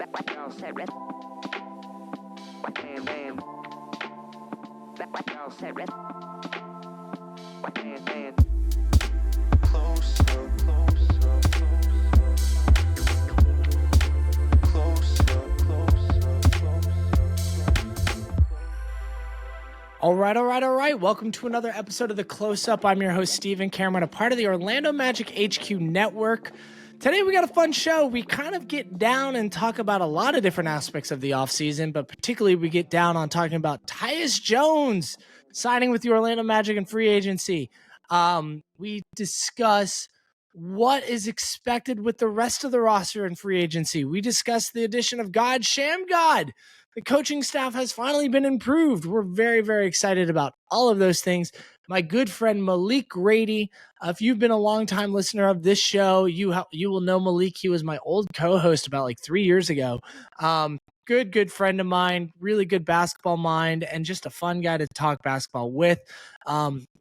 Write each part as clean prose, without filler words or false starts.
All right. Welcome to another episode of The Close-Up. I'm your host, Steven Cameron, a part of the Orlando Magic HQ Network. Today, we got a fun show. We kind of get down and talk about a lot of different aspects of the offseason, but particularly we get down on talking about Tyus Jones signing with the Orlando Magic and free agency. We discuss what is expected with the rest of the roster in free agency. We discuss the addition of God, Sham God. The coaching staff has finally been improved. We're very, very excited about all of those things. My good friend Malik Grady, if you've been a long-time listener of this show, you will know Malik. He was my old co-host about like 3 years ago. Good friend of mine, really good basketball mind, and just a fun guy to talk basketball with.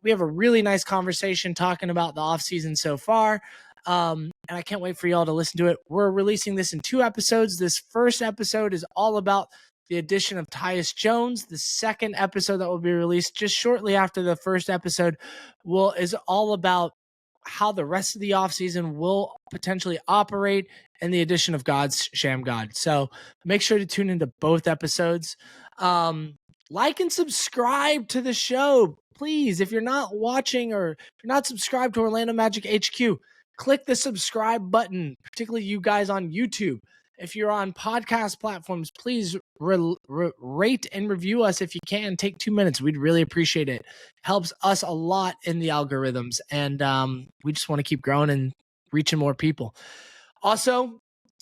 We have a really nice conversation talking about the offseason so far. And I can't wait for y'all to listen to it. We're releasing this in 2 episodes. This first episode is all about the addition of Tyus Jones. The second episode that will be released just shortly after the first episode is all about how the rest of the offseason will potentially operate and the addition of God's Sham God. So make sure to tune into both episodes. Like and subscribe to the show. Please, if you're not watching or if you're not subscribed to Orlando Magic HQ, click the subscribe button, particularly you guys on YouTube. If you're on podcast platforms, please rate and review us if you can. Take 2 minutes. We'd really appreciate it. Helps us a lot in the algorithms. And we just want to keep growing and reaching more people. Also,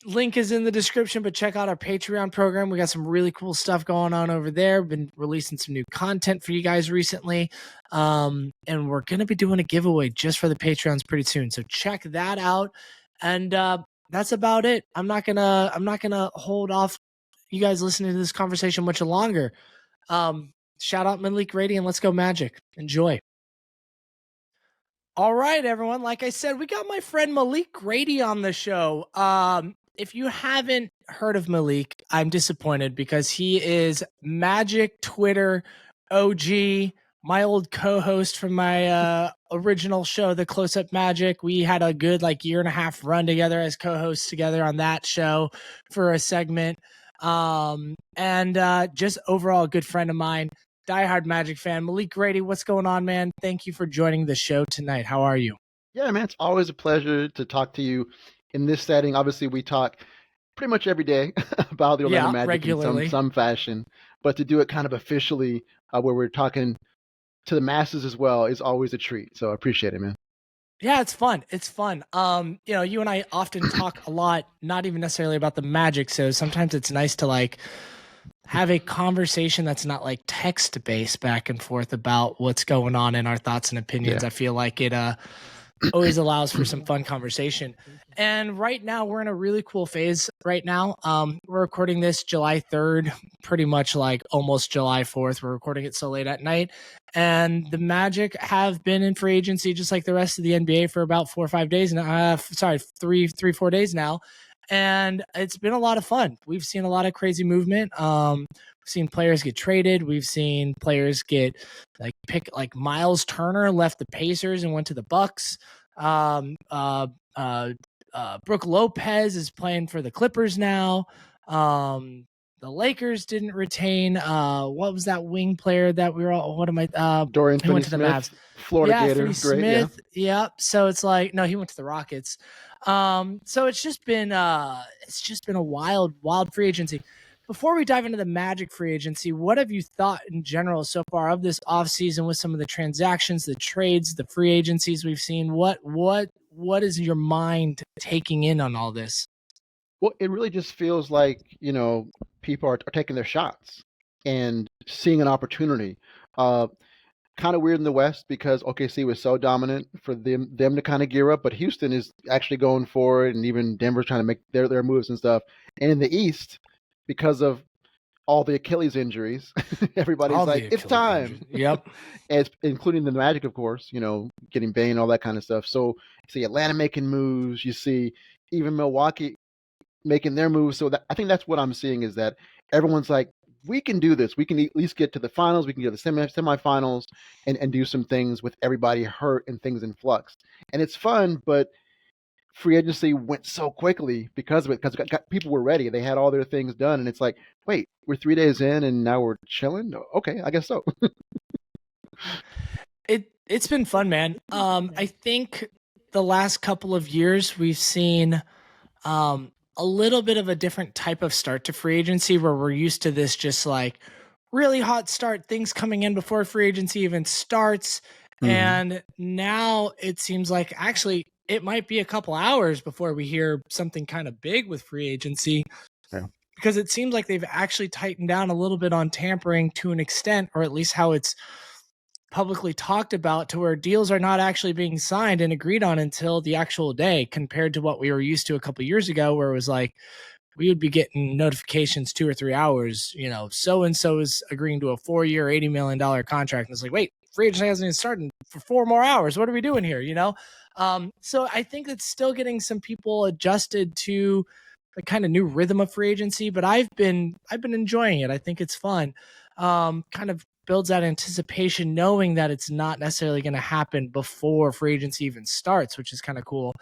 link is in the description, but check out our Patreon program. We got some really cool stuff going on over there. Been releasing some new content for you guys recently. And we're going to be doing a giveaway just for the Patreons pretty soon. So check that out. And that's about it. I'm not gonna hold off you guys listening to this conversation much longer. Shout out Malik Grady and let's go Magic. Enjoy. All right, everyone. Like I said, we got my friend Malik Grady on the show. If you haven't heard of Malik, I'm disappointed because he is Magic Twitter OG. My old co-host from my original show, The Close-Up Magic. We had a good year and a half run together as co-hosts together on that show for a segment. And just overall a good friend of mine, diehard Magic fan. Malik Grady, what's going on, man? Thank you for joining the show tonight. How are you? Yeah, man, it's always a pleasure to talk to you in this setting. Obviously, we talk pretty much every day about the Orlando Magic regularly in some fashion, but to do it kind of officially where we're talking to the masses as well is always a treat. So I appreciate it, man. Yeah, it's fun. It's fun. You and I often talk a lot, not even necessarily about the Magic. So sometimes it's nice to have a conversation that's not text based back and forth about what's going on in our thoughts and opinions. Yeah. I feel like it always allows for some fun conversation. And right now we're in a really cool phase right now. We're recording this July 3rd, pretty much almost July 4th. We're recording it so late at night. And the Magic have been in free agency just like the rest of the NBA for about 4 or 5 days now. 4 days now. And it's been a lot of fun. We've seen a lot of crazy movement. We've seen players get traded. We've seen players get Miles Turner left the Pacers and went to the Bucks. Brook Lopez is playing for the Clippers now. The Lakers didn't retain what was that wing player that we were all Dorian Finney-Smith, went to the Mavs. Florida Gator. Finney-Smith, yeah. Yep. So it's no, he went to the Rockets. So it's just been a wild free agency. Before we dive into the Magic free agency, what have you thought in general so far of this offseason with some of the transactions, the trades, the free agencies we've seen? What is your mind taking in on all this? Well, it really just feels like, people are taking their shots and seeing an opportunity. Kind of weird in the West because OKC was so dominant for them to kind of gear up, but Houston is actually going for it, and even Denver's trying to make their moves and stuff. And in the East, because of all the Achilles injuries, everybody's it's time. Yep. Including the Magic, of course, getting Bane, all that kind of stuff. So you see Atlanta making moves. You see even Milwaukee making their moves. So I think that's what I'm seeing is that everyone's like, we can do this. We can at least get to the finals. We can get to the semifinals and do some things with everybody hurt and things in flux. And it's fun, but free agency went so quickly because of it, because people were ready. They had all their things done. And it's like, wait, we're 3 days in and now we're chilling? Okay, I guess so. It's been fun, man. I think the last couple of years we've seen a little bit of a different type of start to free agency where we're used to this just like really hot start, things coming in before free agency even starts. And now it seems like actually it might be a couple hours before we hear something kind of big with free agency. Yeah. Because it seems like they've actually tightened down a little bit on tampering to an extent, or at least how it's publicly talked about, to where deals are not actually being signed and agreed on until the actual day, compared to what we were used to a couple of years ago, where it was like we would be getting notifications 2 or 3 hours, so and so is agreeing to a 4-year $80 million contract, and it's like, wait, free agency hasn't even started for 4 more hours, what are we doing here? So I think it's still getting some people adjusted to the kind of new rhythm of free agency, but I've been enjoying it. I think it's fun. Kind of builds that anticipation, knowing that it's not necessarily going to happen before free agency even starts, which is kind of cool.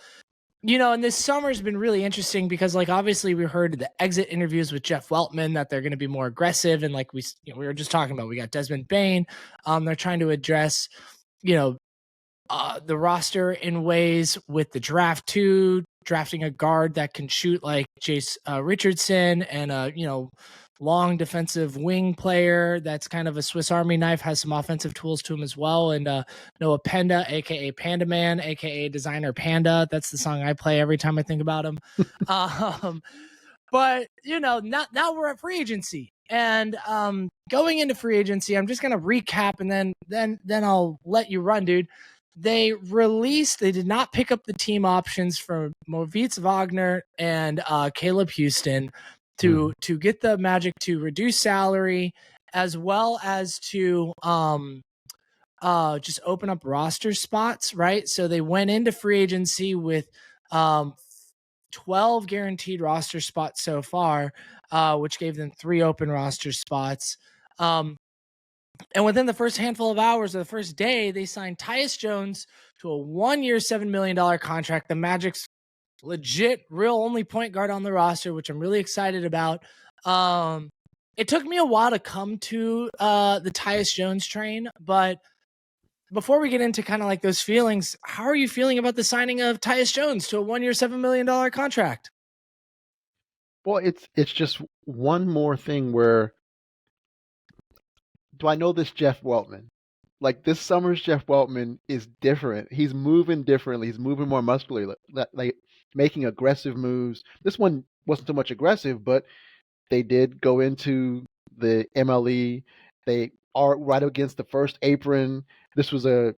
And this summer's been really interesting because, like, obviously we heard the exit interviews with Jeff Weltman that they're going to be more aggressive, and like we were just talking about, we got Desmond Bane. They're trying to address, the roster in ways with the draft too, drafting a guard that can shoot like Jace Richardson, and a long defensive wing player that's kind of a Swiss Army knife, has some offensive tools to him as well. And Noah Penda, aka Panda Man, aka Designer Panda. That's the song I play every time I think about him. But now we're at free agency. And going into free agency, I'm just gonna recap and then I'll let you run, dude. They did not pick up the team options for Moritz Wagner and Caleb Houston to get the Magic to reduce salary, as well as to just open up roster spots, right? So they went into free agency with 12 guaranteed roster spots so far, which gave them 3 open roster spots. And within the first handful of hours of the first day, they signed Tyus Jones to a 1-year, $7 million contract. The Magic's legit, real only point guard on the roster, which I'm really excited about. It took me a while to come to the Tyus Jones train, but before we get into kind of like those feelings, how are you feeling about the signing of Tyus Jones to a 1-year, $7 million contract? Well, it's just one more thing where, do I know this Jeff Weltman? Like, this summer's Jeff Weltman is different. He's moving differently. He's moving more muscularly, like making aggressive moves. This one wasn't so much aggressive, but they did go into the MLE. They are right against the first apron. This was a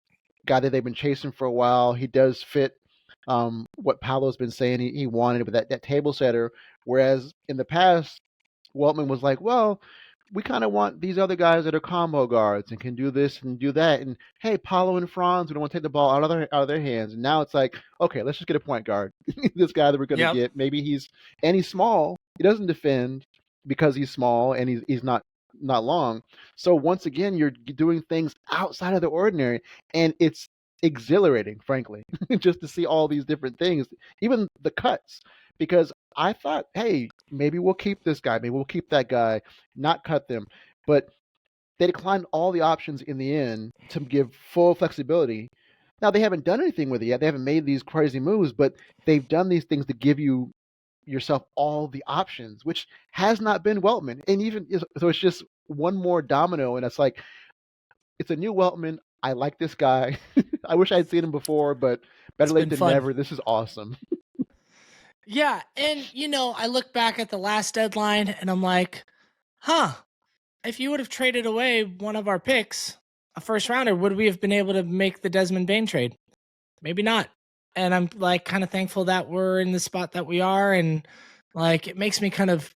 guy that they've been chasing for a while. He does fit what Paolo's been saying he wanted with that table setter. Whereas in the past, Weltman was like, well, we kind of want these other guys that are combo guards and can do this and do that. And hey, Paolo and Franz, we don't want to take the ball out of their hands. And now it's like, okay, let's just get a point guard. This guy that we're going to get, maybe he's small. He doesn't defend because he's small and he's not long. So once again, you're doing things outside of the ordinary, and it's exhilarating, frankly, just to see all these different things, even the cuts. Because I thought, hey, maybe we'll keep this guy, maybe we'll keep that guy, not cut them. But they declined all the options in the end to give full flexibility. Now, they haven't done anything with it yet. They haven't made these crazy moves, but they've done these things to give yourself all the options, which has not been Weltman. And even so, it's just one more domino, and it's like, it's a new Weltman. I like this guy. I wish I'd seen him before, but better late than never. This is awesome. Yeah, and I look back at the last deadline and I'm like, if you would have traded away one of our picks, a first rounder, would we have been able to make the Desmond Bane trade? Maybe not. And I'm like kind of thankful that we're in the spot that we are, and like it makes me kind of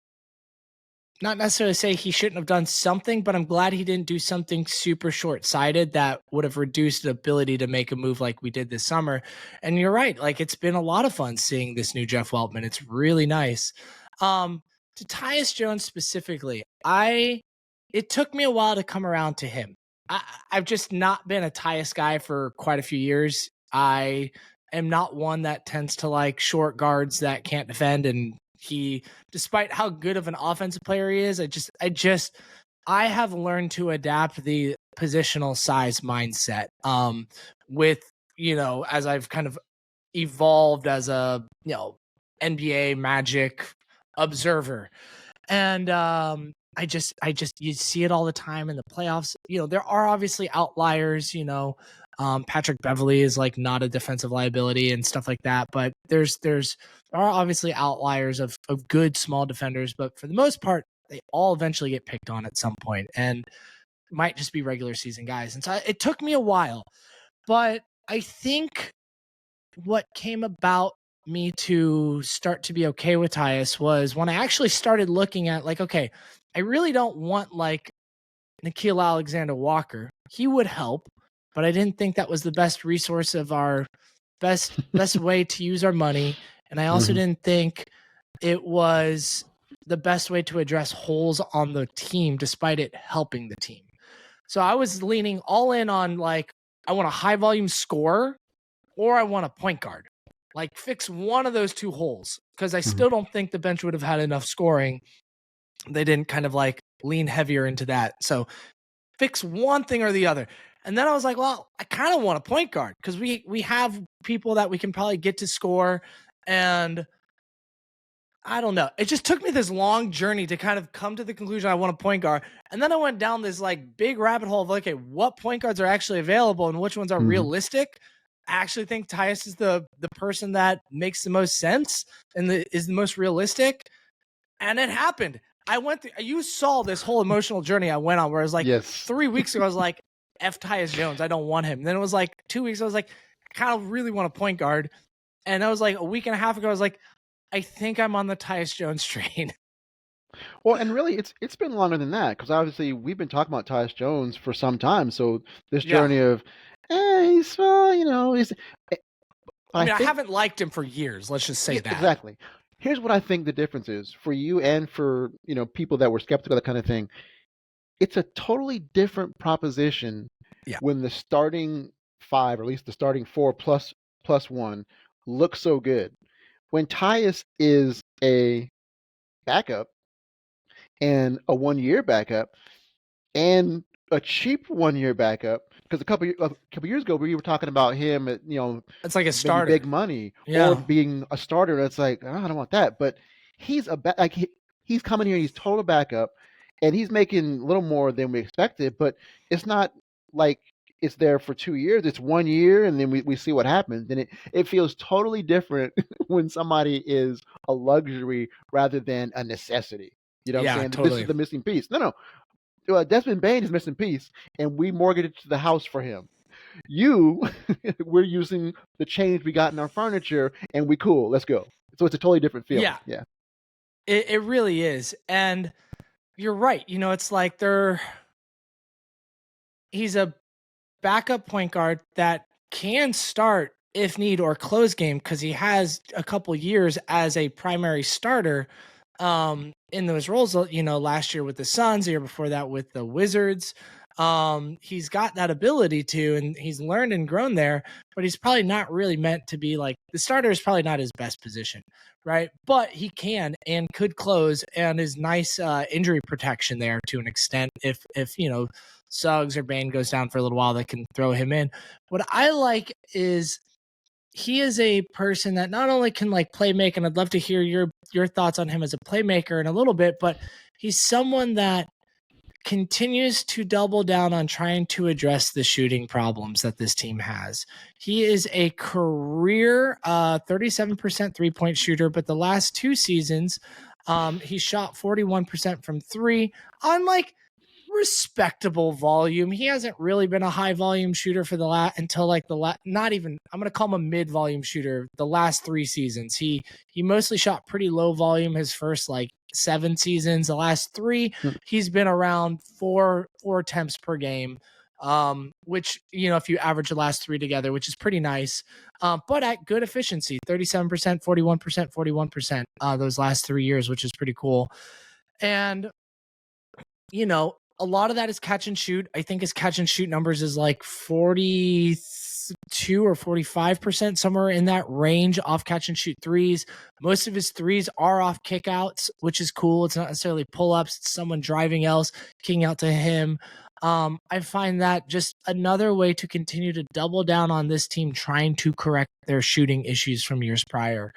not necessarily say he shouldn't have done something, but I'm glad he didn't do something super short-sighted that would have reduced the ability to make a move like we did this summer. And you're right, like it's been a lot of fun seeing this new Jeff Weltman. It's really nice. To Tyus Jones specifically, it took me a while to come around to him. I've just not been a Tyus guy for quite a few years. I am not one that tends to like short guards that can't defend, and he, despite how good of an offensive player he is, I have learned to adapt the positional size mindset. With, as I've kind of evolved as a, NBA Magic observer. And you see it all the time in the playoffs. There are obviously outliers, Patrick Beverley is like not a defensive liability and stuff like that, but there are obviously outliers of good small defenders, but for the most part, they all eventually get picked on at some point and might just be regular season guys. And so it took me a while, but I think what came about me to start to be okay with Tyus was when I actually started looking at like, okay, I really don't want like Nickeil Alexander-Walker. He would help, but I didn't think that was the best resource of our best way to use our money. And I also didn't think it was the best way to address holes on the team, despite it helping the team. So I was leaning all in on like, I want a high volume scorer or I want a point guard. Like fix one of those two holes, because I still don't think the bench would have had enough scoring. They didn't kind of like lean heavier into that. So fix one thing or the other. And then I was like, well, I kind of want a point guard because we have people that we can probably get to score. And I don't know. It just took me this long journey to kind of come to the conclusion I want a point guard. And then I went down this like big rabbit hole of, okay, what point guards are actually available and which ones are realistic? I actually think Tyus is the person that makes the most sense and is the most realistic. And it happened. You saw this whole emotional journey I went on where it was like 3 weeks ago, I was like, F Tyus Jones, I don't want him. And then it was like 2 weeks, I was like, I kind of really want a point guard. And that was like a week and a half ago, I was like, I think I'm on the Tyus Jones train. Well, and really, it's been longer than that because obviously we've been talking about Tyus Jones for some time. So this journey of, he's small, he's. I haven't liked him for years. Let's just say that. Exactly. Here's what I think the difference is for you and for people that were skeptical of that kind of thing. It's a totally different proposition when the starting five, or at least the starting four plus one, looks so good. When Tyus is a backup and a 1 year backup and a cheap 1 year backup, because a couple years ago we were talking about him at it's like a starter, big money, or being a starter. It's like, oh, I don't want that, but he's he's coming here, he's total backup, and he's making a little more than we expected. But it's not like it's there for 2 years. It's 1 year, and then we see what happens. And it feels totally different when somebody is a luxury rather than a necessity. You know what I'm saying? Totally. This is the missing piece. No. Desmond Bane is missing piece, and we mortgaged the house for him. We're using the change we got in our furniture, and we cool. Let's go. So it's a totally different feel. Yeah. It really is. And you're right. It's like he's a backup point guard that can start if need or close game because he has a couple years as a primary starter in those roles, last year with the Suns, the year before that with the Wizards. He's got that ability to, and he's learned and grown there, but he's probably not really meant to be like the starter is probably not his best position, right? But he can and could close, and is nice injury protection there to an extent. If Suggs or Bane goes down for a little while, they can throw him in. What I like is he is a person that not only can like play make, and I'd love to hear your thoughts on him as a playmaker in a little bit, but he's someone that continues to double down on trying to address the shooting problems that this team has. He is a career 37% 3-point shooter, but the last 2 seasons, he shot 41% from 3 on like respectable volume. He hasn't really been a high volume shooter for until like not even, I'm going to call him a mid volume shooter the last 3 seasons. He mostly shot pretty low volume his first like 7 seasons. The last 3, he's been around 4 attempts per game. Which, if you average the last 3 together, which is pretty nice. But at good efficiency, 37%, 41%, 41%, those last 3 years, which is pretty cool. And a lot of that is catch and shoot. I think his catch and shoot numbers is like 42 or 45%, somewhere in that range off catch and shoot threes. Most of his threes are off kickouts, which is cool. It's not necessarily pull-ups. It's someone driving else, kicking out to him. I find that just another way to continue to double down on this team trying to correct their shooting issues from years prior.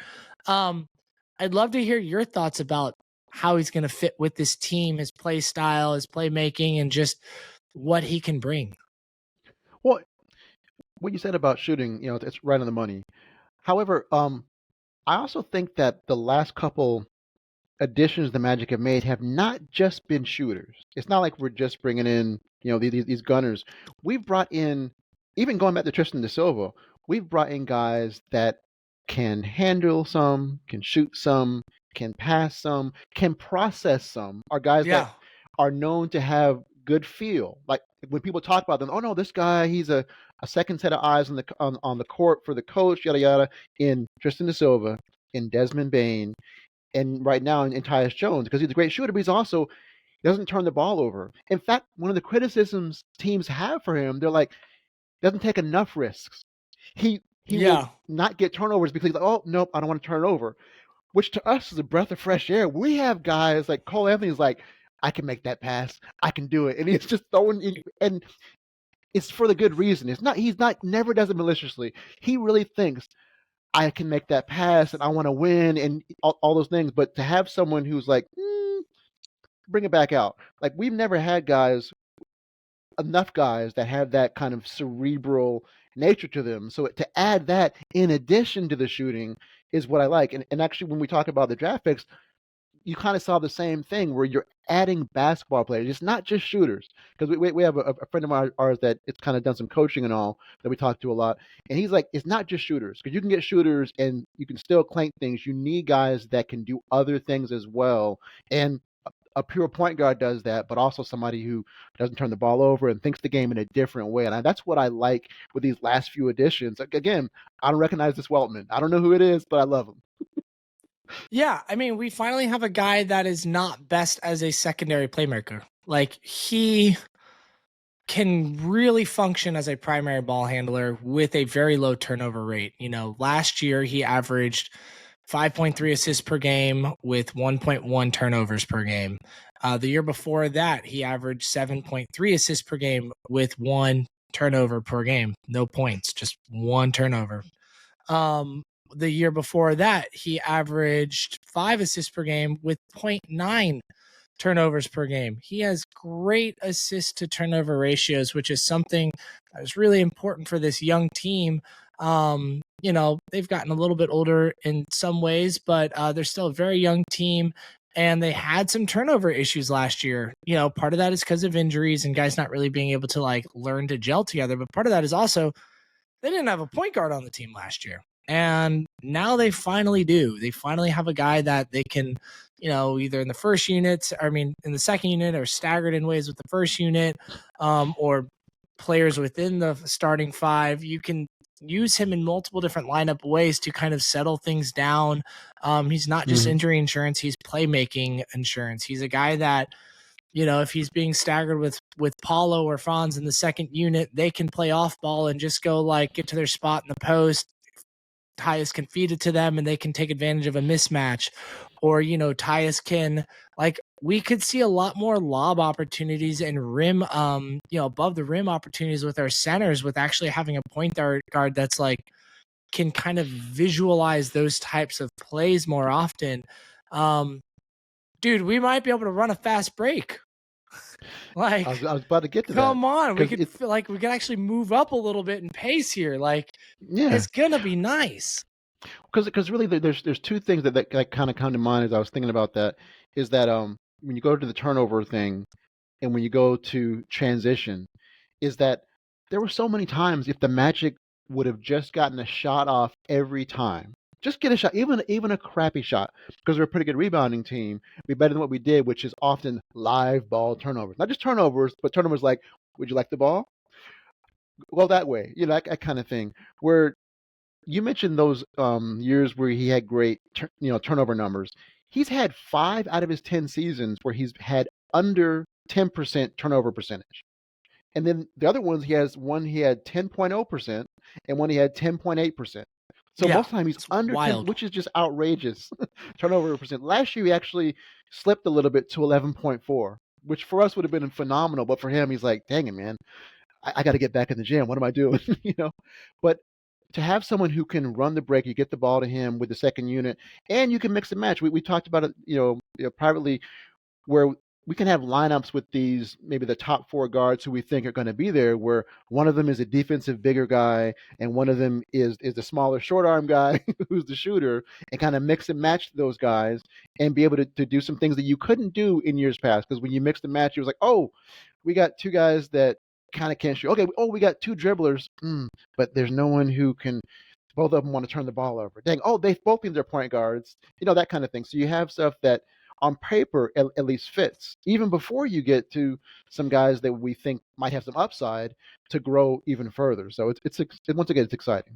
I'd love to hear your thoughts about how he's going to fit with this team, his play style, his playmaking, and just what he can bring. Well, what you said about shooting, it's right on the money. However, I also think that the last couple additions the Magic have made have not just been shooters. It's not like we're just bringing in, these gunners. We've brought in, even going back to Tristan da Silva, we've brought in guys that can handle some, can shoot some, can pass some, can process some, are guys that are known to have good feel. Like when people talk about them, oh no, this guy, he's a second set of eyes on the court for the coach, yada yada, in Tristan da Silva, in Desmond Bane, and right now in Tyus Jones, because he's a great shooter, but he doesn't turn the ball over. In fact, one of the criticisms teams have for him, they're like, doesn't take enough risks. He will not get turnovers because he's like, oh nope, I don't want to turn over. Which to us is a breath of fresh air. We have guys like Cole Anthony's like, I can make that pass. I can do it. And he's just throwing in, and it's for the good reason. He's never does it maliciously. He really thinks I can make that pass and I want to win and all those things. But to have someone who's like, bring it back out. Like we've never had enough guys that have that kind of cerebral nature to them. So to add that in addition to the shooting is what I like. And actually, when we talk about the draft picks, you kind of saw the same thing where you're adding basketball players. It's not just shooters. Because we have a friend of ours that it's kind of done some coaching and all that we talk to a lot. And he's like, it's not just shooters. Because you can get shooters and you can still clank things. You need guys that can do other things as well. And a pure point guard does that, but also somebody who doesn't turn the ball over and thinks the game in a different way. And that's what I like with these last few additions. Again, I don't recognize this Weltman. I don't know who it is, but I love him. Yeah, I mean, we finally have a guy that is not best as a secondary playmaker. Like, he can really function as a primary ball handler with a very low turnover rate. Last year he averaged 5.3 assists per game with 1.1 turnovers per game. The year before that, he averaged 7.3 assists per game with 1 turnover per game. No points, just 1 turnover. The year before that, he averaged 5 assists per game with 0.9 turnovers per game. He has great assist to turnover ratios, which is something that is really important for this young team. They've gotten a little bit older in some ways, but they're still a very young team, and they had some turnover issues last year. Part of that is because of injuries and guys not really being able to like learn to gel together, but part of that is also they didn't have a point guard on the team last year. And now they finally do. They finally have a guy that they can, either in the first unit, in the second unit, or staggered in ways with the first unit, or players within the starting 5. You can use him in multiple different lineup ways to kind of settle things down. He's not just injury insurance, he's playmaking insurance. He's a guy that, if he's being staggered with Paulo or Franz in the second unit, they can play off ball and just go like get to their spot in the post. Tyus can feed it to them and they can take advantage of a mismatch. Or, Tyus can, like, we could see a lot more lob opportunities and rim, above the rim opportunities with our centers, with actually having a point guard that's like, can kind of visualize those types of plays more often. Dude, we might be able to run a fast break. Like, I was about to get to that. Come on, we could feel like we could actually move up a little bit in pace here. Like, it's gonna be nice. Because really, there's 2 things that kind of come to mind as I was thinking about that. Is that when you go to the turnover thing, and when you go to transition is that there were so many times if the Magic would have just gotten a shot off every time, just get a shot, even a crappy shot, because we're a pretty good rebounding team. Be better than what we did, which is often live ball turnovers, not just turnovers, but turnovers like, "Would you like the ball? Well, that way," that kind of thing. Where you mentioned those years where he had great turnover numbers. He's had 5 out of his 10 seasons where he's had under 10% turnover percentage. And then the other ones he had 10.0% and one he had 10.8%. So Yeah, most of the time he's it's under 10, wild. which is just outrageous turnover percent. Last year he actually slipped a little bit to 11.4, which for us would have been phenomenal, but for him he's like, dang it, man, I got to get back in the gym. What am I doing? But to have someone who can run the break, you get the ball to him with the second unit, and you can mix and match. We talked about it, privately, where we can have lineups with these maybe the top four guards who we think are going to be there, where one of them is a defensive bigger guy and one of them is the smaller short arm guy who's the shooter, and kind of mix and match those guys and be able to do some things that you couldn't do in years past. Because when you mix and match, it was like, oh, we got two guys that kind of can't shoot. Okay, oh, we got two dribblers, but there's no one who can. Both of them want to turn the ball over. Dang, oh, they both think they're point guards. That kind of thing. So you have stuff that on paper at least fits, even before you get to some guys that we think might have some upside to grow even further. So once again, it's exciting.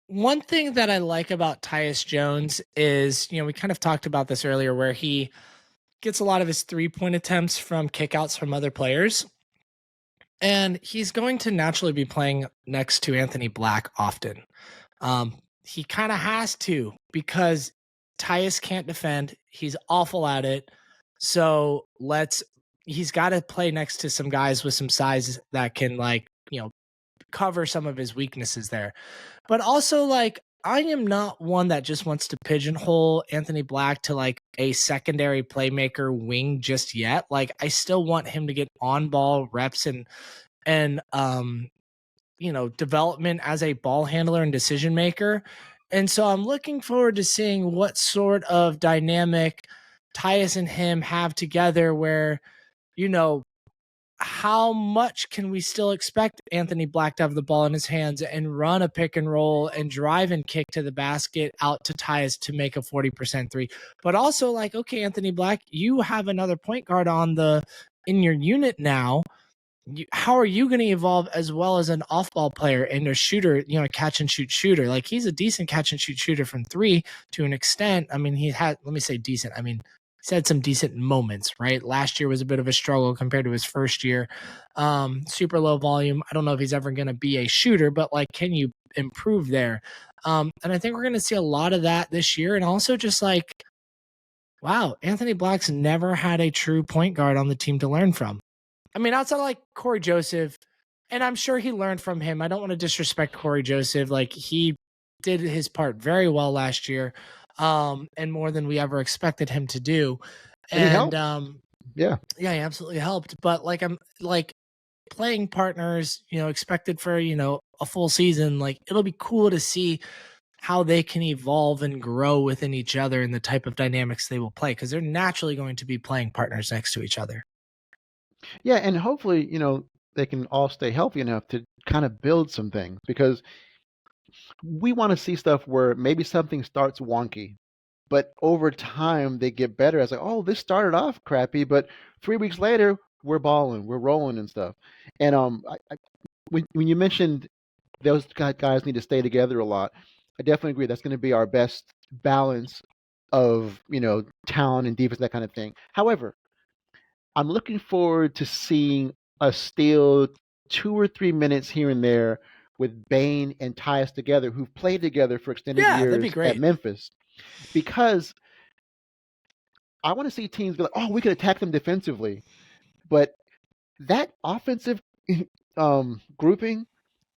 One thing that I like about Tyus Jones is, we kind of talked about this earlier, where he gets a lot of his 3-point attempts from kickouts from other players. And he's going to naturally be playing next to Anthony Black often. He kind of has to, because Tyus can't defend. He's awful at it. So he's got to play next to some guys with some size that can, cover some of his weaknesses there. But also, I am not one that just wants to pigeonhole Anthony Black to a secondary playmaker wing just yet. I still want him to get on ball reps and development as a ball handler and decision maker. And so I'm looking forward to seeing what sort of dynamic Tyus and him have together, where, how much can we still expect Anthony Black to have the ball in his hands and run a pick and roll and drive and kick to the basket out to Tyus to make a 40% three? But also, okay, Anthony Black, you have another point guard in your unit now. How are you going to evolve as well as an off-ball player and a shooter, catch and shoot shooter? He's a decent catch and shoot shooter from three to an extent. I mean, let me say decent. I mean, he's had some decent moments, right? Last year was a bit of a struggle compared to his first year. Super low volume. I don't know if he's ever going to be a shooter, but can you improve there? And I think we're going to see a lot of that this year. And also just wow, Anthony Black's never had a true point guard on the team to learn from. I mean, outside of Corey Joseph, and I'm sure he learned from him. I don't want to disrespect Corey Joseph. He did his part very well last year, and more than we ever expected him to do. And he helped. Yeah, he absolutely helped. But I'm playing partners, expected for a full season. It'll be cool to see how they can evolve and grow within each other and the type of dynamics they will play, because they're naturally going to be playing partners next to each other. Yeah, and hopefully, they can all stay healthy enough to kind of build some things, because we want to see stuff where maybe something starts wonky, but over time they get better. As oh, this started off crappy, but 3 weeks later we're balling, we're rolling and stuff. And when you mentioned those guys need to stay together a lot, I definitely agree. That's going to be our best balance of talent and defense, that kind of thing. However, I'm looking forward to seeing us steal 2 or 3 minutes here and there with Bane and Tyus together, who've played together for extended That'd be years great. at Memphis, because I want to see teams be like, oh, we could attack them defensively, but that offensive grouping,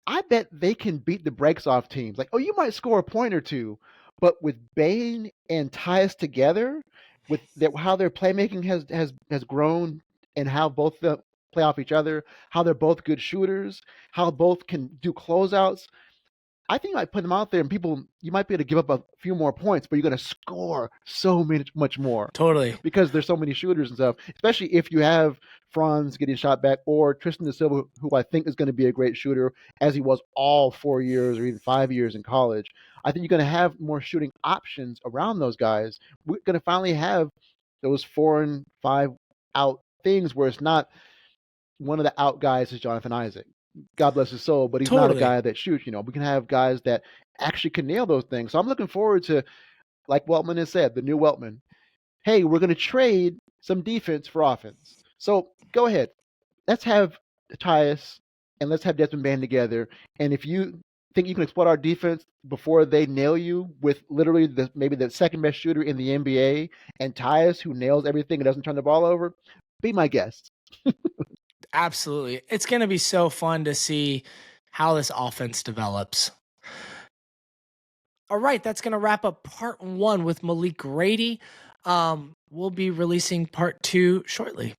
I bet they can beat the brakes off teams. Oh, you might score a point or two, but with Bane and Tyus together, with how their playmaking has grown, and how both of them play off each other, how they're both good shooters, how both can do closeouts. I think I put them out there, and you might be able to give up a few more points, but you're going to score so much more Totally. because there's so many shooters and stuff. Especially if you have Franz getting shot back, or Tristan da Silva, who I think is going to be a great shooter, as he was all 4 years or even 5 years in college. I think you're going to have more shooting options around those guys. We're going to finally have those 4 and 5 out things where it's not one of the out guys is Jonathan Isaac. God bless his soul, but he's not a Totally. guy that shoots. We can have guys that actually can nail those things. So I'm looking forward to, like Weltman has said, the new Weltman. Hey, we're going to trade some defense for offense. So go ahead. Let's have Tyus and let's have Desmond Bane together. And if you think you can exploit our defense before they nail you with literally maybe the second best shooter in the NBA and Tyus, who nails everything and doesn't turn the ball over, be my guest. Absolutely. It's going to be so fun to see how this offense develops. All right, that's going to wrap up part 1 with Malik Grady. We'll be releasing part 2 shortly.